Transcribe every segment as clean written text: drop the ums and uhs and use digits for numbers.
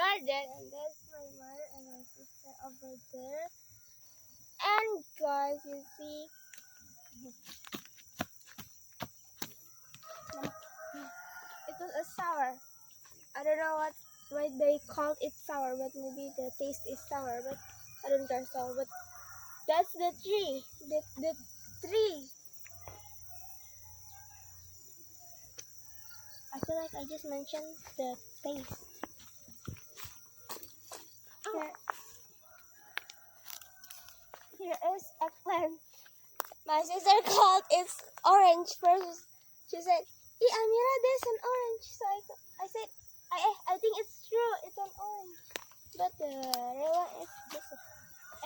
garden, and there's my mother and my sister over there. And guys, you see, it was a sour. I don't know why they called it sour, but maybe the taste is sour. But I don't care sour. But that's the tree. The tree. I feel like I just mentioned the taste. Here is eggplant. My sister called it orange first. She said, "Hey, Amira, there's an orange." So I said, I think it's true. It's an orange. But the real one is just an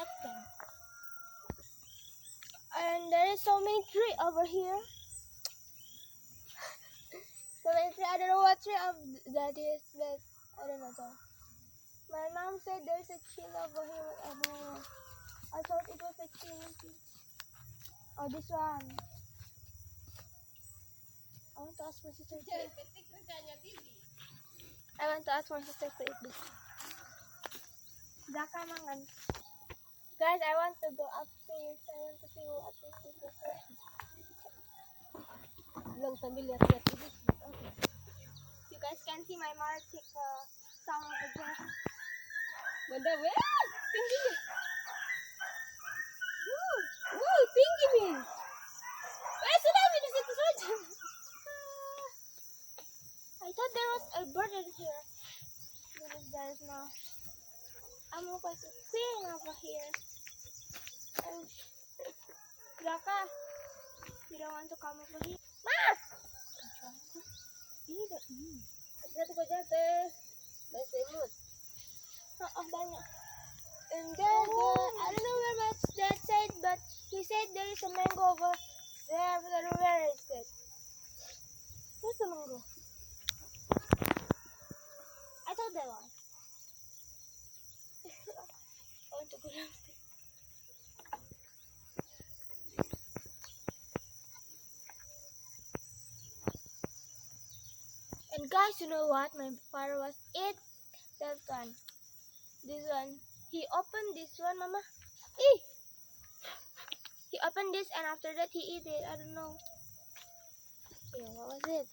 eggplant. And there is so many tree over here. So many tree. I don't know what tree of that is, but I don't know. So my mom said there's a tree over here. I don't know. I thought it was a tree. Oh, this one. I want to ask my sister to eat. I want to ask my sister to eat this. Zaka mangan. Guys, I want to go upstairs. I want to see what is this. Lang sambil lihat-lihat ini. Okay. You guys can see my mother take some of the grass. Benda weh, tinggi. Tinggi nih. Sudah di situ saja. I thought there was a bird in here. But there is no. I'm looking for queen over here. And Zaka, you don't want to come over here? Ma! Jatuh kau jatuh. Bersemut. Oh, banyak. And then I don't know where my dad said, but he said there is a mango over there, but I don't know where it is. Where's the mango? I thought there was. I want to go downstairs. And guys, you know what? My father was eat that one. This one. He opened this one, Mama. Eee! He opened this and after that he eat it. I don't know. Yeah, what was it?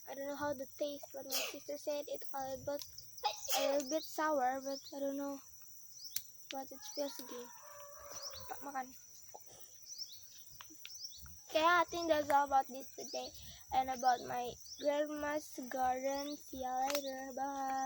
I don't know how the taste, but my sister said it a little bit sour, but I don't know what it feels good. Pak, makan. Okay, I think that's all about this today and about my grandma's garden. See you later. Bye.